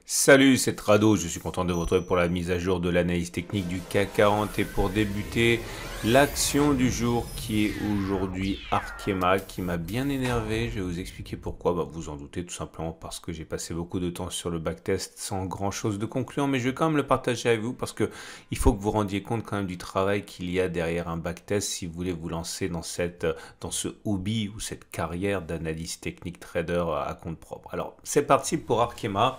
Salut, c'est Trado, je suis content de vous retrouver pour la mise à jour de l'analyse technique du CAC 40 et pour débuter, l'action du jour qui est aujourd'hui Arkema qui m'a bien énervé. Je vais vous expliquer pourquoi, vous en doutez tout simplement parce que j'ai passé beaucoup de temps sur le backtest sans grand chose de concluant, mais je vais quand même le partager avec vous parce que il faut que vous rendiez compte quand même du travail qu'il y a derrière un backtest si vous voulez vous lancer dans ce hobby ou cette carrière d'analyse technique trader à compte propre. Alors c'est parti pour Arkema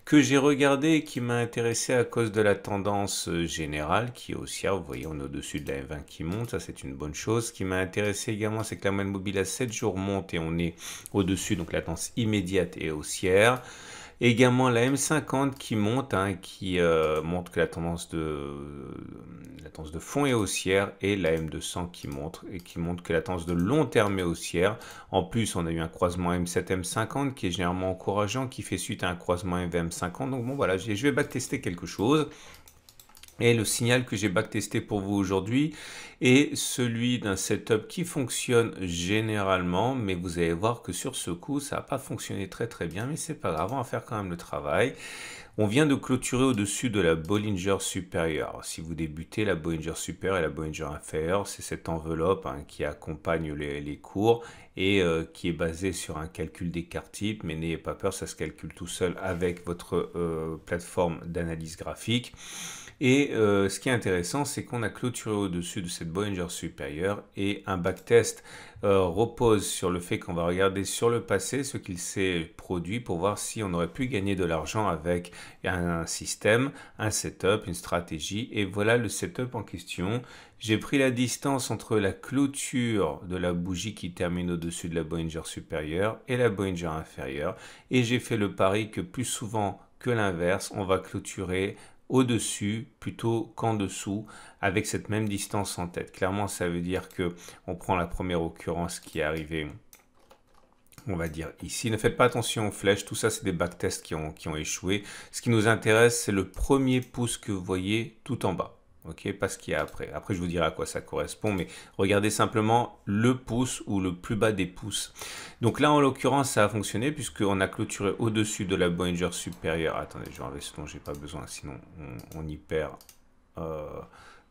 que j'ai regardé et qui m'a intéressé à cause de la tendance générale qui est haussière. Vous voyez, on est au-dessus de la F20 qui monte, ça c'est une bonne chose. Ce qui m'a intéressé également, c'est que la moyenne mobile à 7 jours monte et on est au-dessus, donc la tendance immédiate et haussière. Également la M50 qui monte, qui montre que la tendance de fond est haussière, et la M200 qui montre que la tendance de long terme est haussière. En plus, on a eu un croisement M7-M50 qui est généralement encourageant, qui fait suite à un croisement MV-M50. Donc bon voilà, je vais backtester quelque chose. Et le signal que j'ai backtesté pour vous aujourd'hui est celui d'un setup qui fonctionne généralement, mais vous allez voir que sur ce coup, ça n'a pas fonctionné très bien, mais c'est pas grave, on va faire quand même le travail. On vient de clôturer au-dessus de la Bollinger supérieure. Alors, si vous débutez, la Bollinger supérieure et la Bollinger inférieure, c'est cette enveloppe qui accompagne les cours et qui est basée sur un calcul d'écart type, mais n'ayez pas peur, ça se calcule tout seul avec votre plateforme d'analyse graphique. Et ce qui est intéressant, c'est qu'on a clôturé au-dessus de cette Bollinger supérieure et un backtest repose sur le fait qu'on va regarder sur le passé ce qu'il s'est produit pour voir si on aurait pu gagner de l'argent avec un système, un setup, une stratégie. Et voilà le setup en question. J'ai pris la distance entre la clôture de la bougie qui termine au-dessus de la Bollinger supérieure et la Bollinger inférieure. Et j'ai fait le pari que plus souvent que l'inverse, on va clôturer au-dessus plutôt qu'en dessous avec cette même distance en tête. Clairement, ça veut dire que on prend la première occurrence qui est arrivée, on va dire ici. Ne faites pas attention aux flèches, tout ça c'est des backtests qui ont échoué. Ce qui nous intéresse, c'est le premier pouce que vous voyez tout en bas. Ok, pas ce qu'il y a après. Après, je vous dirai à quoi ça correspond, mais regardez simplement le pouce ou le plus bas des pouces. Donc là, en l'occurrence, ça a fonctionné puisqu'on a clôturé au-dessus de la Bollinger supérieure. Attendez, je vais enlever ce dont j'ai pas besoin, sinon on y perd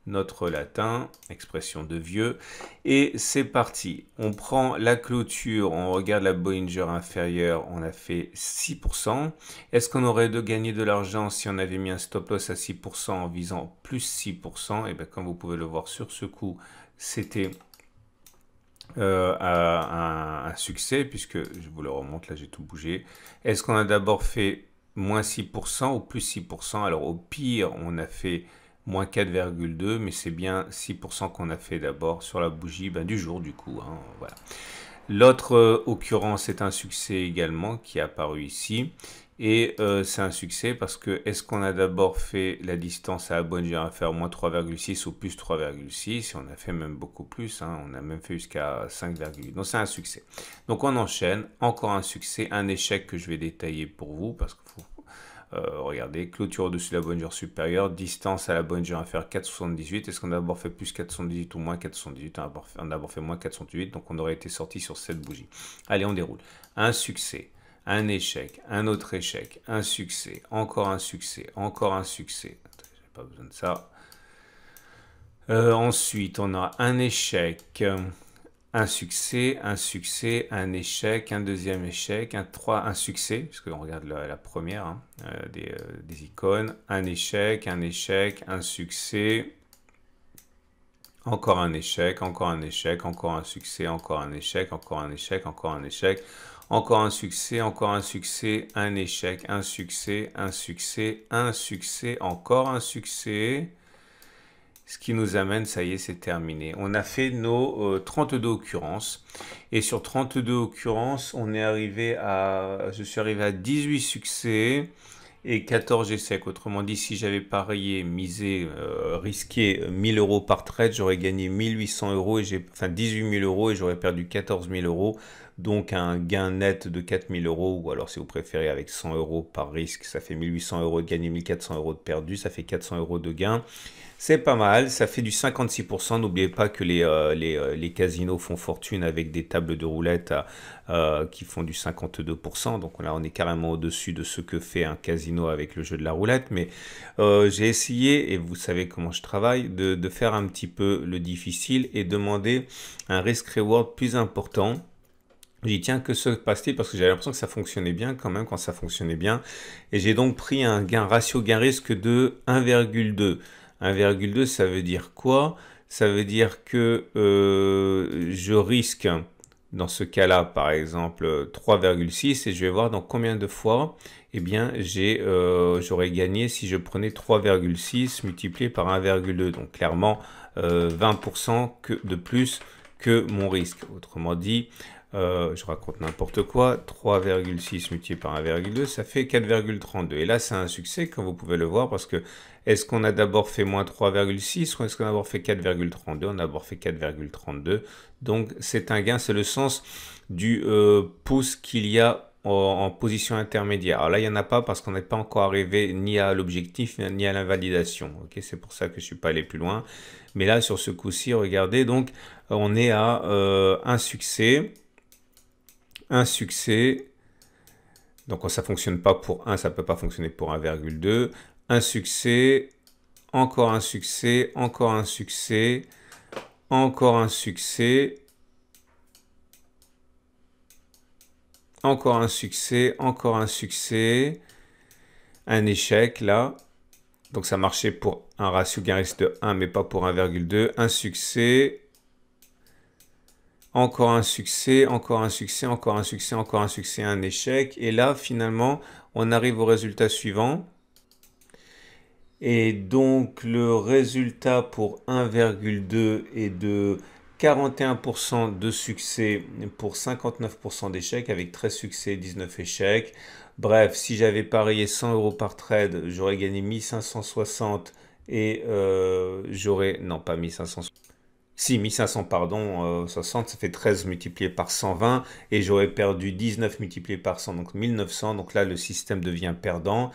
notre latin, expression de vieux. Et c'est parti. On prend la clôture, on regarde la Bollinger inférieure, on a fait 6%. Est-ce qu'on aurait gagné de l'argent si on avait mis un stop loss à 6% en visant plus 6%? Et bien, comme vous pouvez le voir sur ce coup, c'était un succès, puisque je vous le remonte, là j'ai tout bougé. Est-ce qu'on a d'abord fait moins 6% ou plus 6%? Alors au pire, on a fait moins 4,2, mais c'est bien 6% qu'on a fait d'abord sur la bougie du jour du coup. Voilà. L'autre occurrence est un succès également qui est apparu ici. Et c'est un succès parce que est-ce qu'on a d'abord fait la distance à la Bollinger inférieure moins 3,6 ou plus 3,6? On a fait même beaucoup plus, on a même fait jusqu'à 5,8. Donc c'est un succès. Donc on enchaîne, encore un succès, un échec que je vais détailler pour vous parce qu'il faut regardez, clôture au-dessus de la Bollinger supérieure, distance à la Bollinger inférieure 4,78. Est-ce qu'on a d'abord fait plus 4,78 ou moins 4,78? On a d'abord fait moins 4,78, donc on aurait été sorti sur cette bougie. Allez, on déroule. Un succès, un échec, un autre échec, un succès, encore un succès, encore un succès. J'ai pas besoin de ça. Ensuite, on a un échec, un succès, un échec, un deuxième échec, un succès, puisqu'on regarde la première des icônes, un échec, un succès, encore un échec, encore un échec, encore un succès, encore un échec, encore un échec, encore un échec, encore un succès, encore un succès, un échec, un succès, un succès, un succès, encore un succès. Ce qui nous amène, ça y est, c'est terminé. On a fait nos 32 occurrences. Et sur 32 occurrences, je suis arrivé à 18 succès et 14 échecs. Autrement dit, si j'avais parié, misé, risqué 1000 € par trade, j'aurais gagné 1800 € enfin 18 000 € et j'aurais perdu 14 000 €. donc un gain net de 4000 euros, ou alors si vous préférez avec 100 euros par risque, ça fait 1800 euros de gagné, 1400 euros de perdu, ça fait 400 euros de gain. C'est pas mal, ça fait du 56%. N'oubliez pas que les casinos font fortune avec des tables de roulette qui font du 52%. Donc là, on est carrément au-dessus de ce que fait un casino avec le jeu de la roulette. Mais j'ai essayé, et vous savez comment je travaille, de faire un petit peu le difficile et demander un risk-reward plus important. J'ai dit, tiens, que se passe-t-il? Parce que j'avais l'impression que ça fonctionnait bien quand même, quand ça fonctionnait bien. Et j'ai donc pris un ratio gain-risque de 1,2. 1,2, ça veut dire quoi? Ça veut dire que je risque, dans ce cas-là, par exemple, 3,6 et je vais voir dans combien de fois, eh bien, j'aurais gagné si je prenais 3,6 multiplié par 1,2. Donc, clairement, 20% de plus que mon risque. Autrement dit, je raconte n'importe quoi, 3,6 multiplié par 1,2, ça fait 4,32. Et là, c'est un succès, comme vous pouvez le voir, parce que est-ce qu'on a d'abord fait moins 3,6 ou est-ce qu'on a d'abord fait 4,32? On a d'abord fait 4,32. Donc, c'est un gain, c'est le sens du pouce qu'il y a en position intermédiaire. Alors là, il n'y en a pas parce qu'on n'est pas encore arrivé ni à l'objectif ni à l'invalidation. Okay, c'est pour ça que je ne suis pas allé plus loin. Mais là, sur ce coup-ci, regardez, donc, on est à un succès. Un succès, donc ça ne fonctionne pas pour 1, ça ne peut pas fonctionner pour 1,2, un succès, encore un succès, encore un succès, encore un succès, encore un succès, encore un succès, un échec là, donc ça marchait pour un ratio gain-risque de 1 mais pas pour 1,2, un succès, encore un succès, encore un succès, encore un succès, encore un succès, un échec. Et là, finalement, on arrive au résultat suivant. Et donc, le résultat pour 1,2 est de 41% de succès pour 59% d'échecs, avec 13 succès, 19 échecs. Bref, si j'avais parié 100 euros par trade, j'aurais gagné 1560 et j'aurais... Non, pas 1560. Si, 1500, pardon, 60, ça fait 13 multiplié par 120 et j'aurais perdu 19 multiplié par 100, donc 1900. Donc là, le système devient perdant.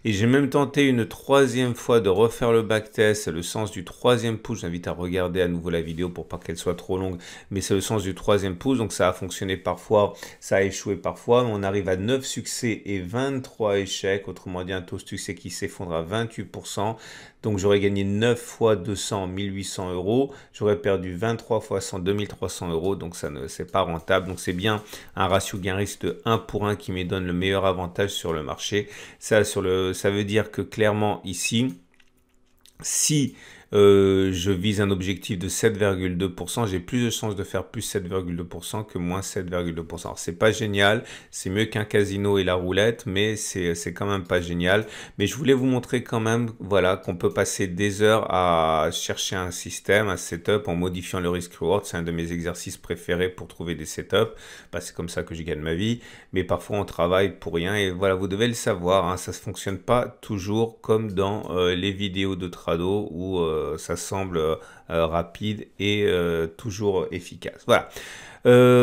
Et j'ai même tenté une troisième fois de refaire le backtest. C'est le sens du troisième pouce. J'invite à regarder à nouveau la vidéo pour pas qu'elle soit trop longue. Mais c'est le sens du troisième pouce. Donc ça a fonctionné parfois, ça a échoué parfois. On arrive à 9 succès et 23 échecs. Autrement dit, un taux de succès qui s'effondre à 28%. Donc j'aurais gagné 9 fois 200, 1800 euros. J'aurais perdu 23 fois 100, 2300 euros. Donc ça ne c'est pas rentable. Donc c'est bien un ratio gain-risque de 1 pour 1 qui me donne le meilleur avantage sur le marché. Ça veut dire que clairement ici, si je vise un objectif de 7,2%, j'ai plus de chances de faire plus 7,2% que moins 7,2%. Alors c'est pas génial, c'est mieux qu'un casino et la roulette, mais c'est quand même pas génial. Mais je voulais vous montrer quand même, voilà, qu'on peut passer des heures à chercher un système, un setup en modifiant le risk reward. C'est un de mes exercices préférés pour trouver des setups. Bah, c'est comme ça que je gagne ma vie. Mais parfois on travaille pour rien et voilà, vous devez le savoir, hein, ça ne fonctionne pas toujours comme dans les vidéos de Trado où ça semble rapide et toujours efficace. Voilà.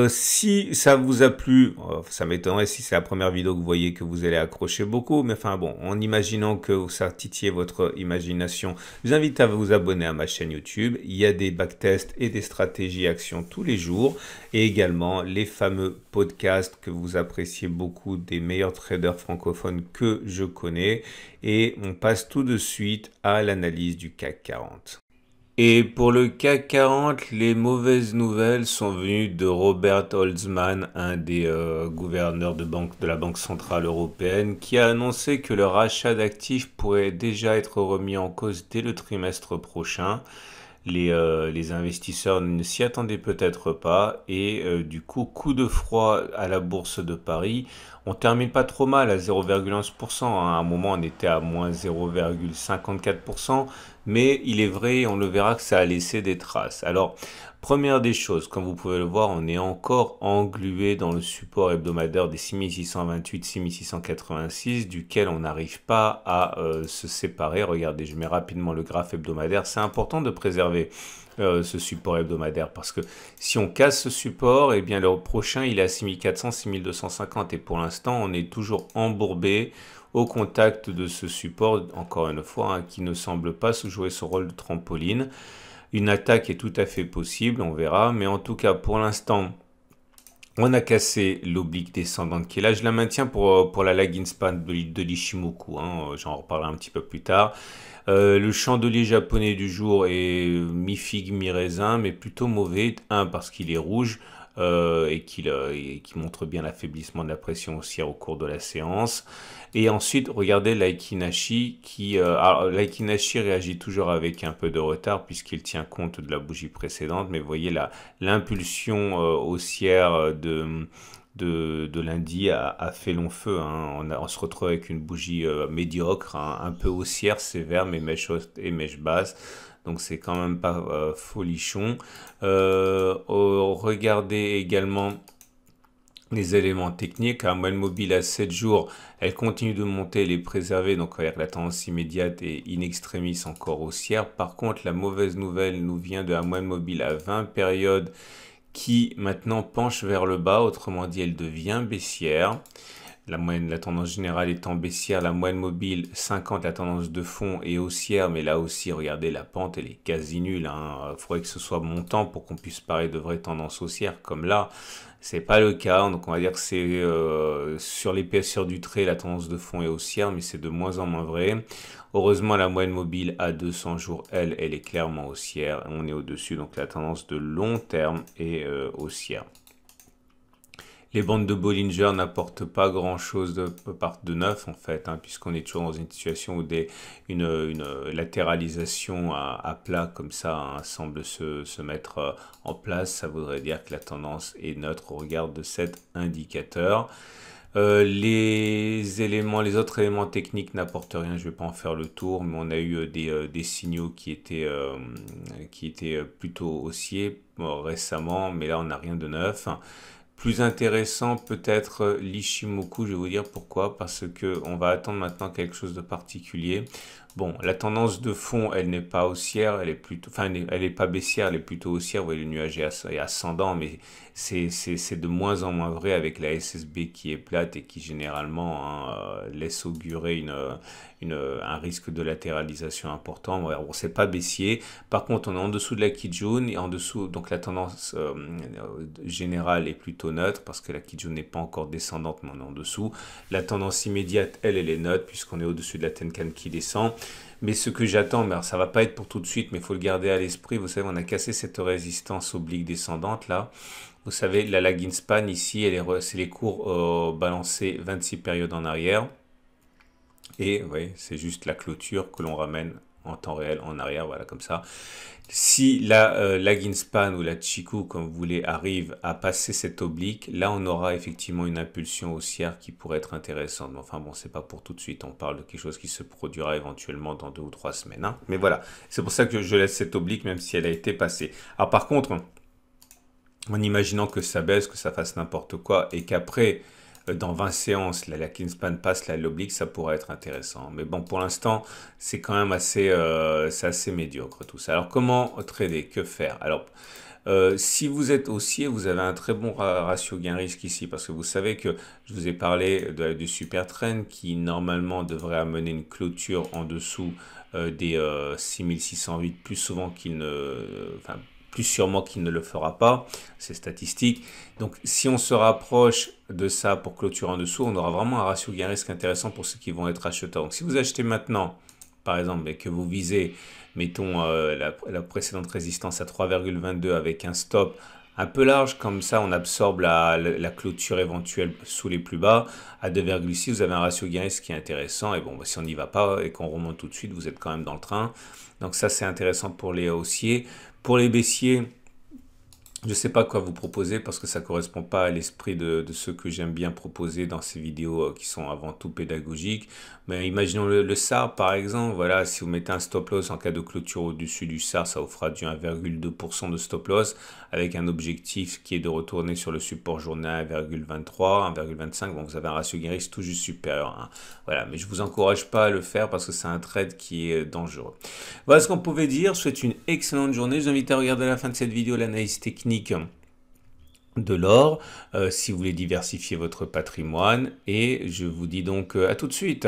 Si ça vous a plu, ça m'étonnerait si c'est la première vidéo que vous voyez que vous allez accrocher beaucoup, mais enfin bon, en imaginant que ça titille votre imagination, je vous invite à vous abonner à ma chaîne YouTube. Il y a des backtests et des stratégies actions tous les jours, et également les fameux podcasts que vous appréciez beaucoup des meilleurs traders francophones que je connais. Et on passe tout de suite à l'analyse du CAC 40. Et pour le CAC 40, les mauvaises nouvelles sont venues de Robert Holzmann, un des gouverneurs de la Banque Centrale Européenne, qui a annoncé que le rachat d'actifs pourrait déjà être remis en cause dès le trimestre prochain. Les investisseurs ne s'y attendaient peut-être pas et du coup de froid à la bourse de Paris. On termine pas trop mal à 0,11%. À un moment, on était à moins 0,54%. mais il est vrai, on le verra, que ça a laissé des traces. Alors, première des choses, comme vous pouvez le voir, on est encore englué dans le support hebdomadaire des 6628-6686, duquel on n'arrive pas à se séparer. Regardez, je mets rapidement le graphe hebdomadaire. C'est important de préserver ce support hebdomadaire, parce que si on casse ce support, eh bien le prochain il est à 6400, 6250, et pour l'instant on est toujours embourbé au contact de ce support, encore une fois, qui ne semble pas se jouer son rôle de trampoline. Une attaque est tout à fait possible, on verra, mais en tout cas pour l'instant on a cassé l'oblique descendante qui est là. Je la maintiens pour la lagging span de l'Ishimoku, j'en reparlerai un petit peu plus tard. Le chandelier japonais du jour est mi-figue, mi-raisin, mais plutôt mauvais. Un, parce qu'il est rouge et qu'il montre bien l'affaiblissement de la pression haussière au cours de la séance. Et ensuite, regardez l'Aikinashi qui... l'Aikinashi réagit toujours avec un peu de retard puisqu'il tient compte de la bougie précédente. Mais vous voyez l'impulsion haussière de lundi a fait long feu. On se retrouve avec une bougie médiocre, un peu haussière, sévère, mais mèche haute et mèche basse. Donc c'est quand même pas folichon. Regardez également les éléments techniques. La moyenne mobile à 7 jours, elle continue de monter, elle est préservée. Donc avec la tendance immédiate et in extremis encore haussière. Par contre, la mauvaise nouvelle nous vient de la moyenne mobile à 20 périodes, qui maintenant penche vers le bas, autrement dit elle devient baissière. La tendance générale étant baissière, la moyenne mobile 50, la tendance de fond est haussière, mais là aussi, regardez, la pente, elle est quasi nulle. Il faudrait que ce soit montant pour qu'on puisse parler de vraies tendances haussières, comme là. C'est pas le cas, donc on va dire que c'est sur l'épaisseur du trait, la tendance de fond est haussière, mais c'est de moins en moins vrai. Heureusement, la moyenne mobile à 200 jours, elle est clairement haussière. On est au-dessus, donc la tendance de long terme est haussière. Les bandes de Bollinger n'apportent pas grand-chose de neuf en fait, puisqu'on est toujours dans une situation où une latéralisation à plat comme ça semble se mettre en place. Ça voudrait dire que la tendance est neutre au regard de cet indicateur. Les autres éléments techniques n'apportent rien, je ne vais pas en faire le tour, mais on a eu des signaux qui étaient plutôt haussiers récemment, mais là on n'a rien de neuf. Plus intéressant peut-être l'Ishimoku, je vais vous dire pourquoi, parce que on va attendre maintenant quelque chose de particulier. Bon, la tendance de fond, elle n'est pas haussière, elle est plutôt, enfin, elle est pas baissière, elle est plutôt haussière. Vous voyez, le nuage est ascendant, mais c'est de moins en moins vrai avec la SSB qui est plate et qui généralement laisse augurer un risque de latéralisation important. Bon, c'est pas baissier. Par contre, on est en dessous de la Kijun et en dessous, donc la tendance générale est plutôt neutre parce que la Kijun n'est pas encore descendante, mais on est en dessous. La tendance immédiate, elle est neutre puisqu'on est au-dessus de la Tenkan qui descend. Mais ce que j'attends, mais ça va pas être pour tout de suite, mais il faut le garder à l'esprit. Vous savez, on a cassé cette résistance oblique descendante là. Vous savez, la lagging span ici, c'est les cours balancés 26 périodes en arrière. Et oui, c'est juste la clôture que l'on ramène en temps réel en arrière, voilà, comme ça. Si la lagging span ou la Chikou, comme vous voulez, arrive à passer cette oblique, là on aura effectivement une impulsion haussière qui pourrait être intéressante. Mais enfin bon, c'est pas pour tout de suite, on parle de quelque chose qui se produira éventuellement dans 2 ou 3 semaines. Mais voilà, c'est pour ça que je laisse cette oblique même si elle a été passée. Alors par contre, en imaginant que ça baisse, que ça fasse n'importe quoi et qu'après, dans 20 séances, la Kingspan passe l'oblique, ça pourrait être intéressant. Mais bon, pour l'instant, c'est quand même assez médiocre tout ça. Alors, comment trader? Que faire? Alors, si vous êtes haussier, vous avez un très bon ratio gain-risque ici, parce que vous savez que je vous ai parlé du super trend qui normalement devrait amener une clôture en dessous des 6608 plus souvent qu'il ne... Enfin, plus sûrement qu'il ne le fera pas, c'est statistique. Donc si on se rapproche de ça pour clôturer en dessous, on aura vraiment un ratio gain-risque intéressant pour ceux qui vont être acheteurs. Donc si vous achetez maintenant, par exemple, et que vous visez, mettons la précédente résistance à 3,22 avec un stop un peu large, comme ça on absorbe la clôture éventuelle sous les plus bas. À 2,6, vous avez un ratio gain-risque qui est intéressant. Et bon, si on n'y va pas et qu'on remonte tout de suite, vous êtes quand même dans le train. Donc ça, c'est intéressant pour les haussiers. Pour les baissiers, Je ne sais pas quoi vous proposer parce que ça ne correspond pas à l'esprit de ce que j'aime bien proposer dans ces vidéos qui sont avant tout pédagogiques. Mais imaginons le SAR par exemple. Voilà, si vous mettez un stop loss en cas de clôture au-dessus du SAR, ça vous fera du 1,2% de stop loss avec un objectif qui est de retourner sur le support journalier à 1,23, 1,25. Donc vous avez un ratio gain-risque tout juste supérieur, hein. Voilà, mais je ne vous encourage pas à le faire parce que c'est un trade qui est dangereux. Voilà ce qu'on pouvait dire. Je vous souhaite une excellente journée. Je vous invite à regarder à la fin de cette vidéo l'analyse technique de l'or si vous voulez diversifier votre patrimoine et je vous dis donc à tout de suite.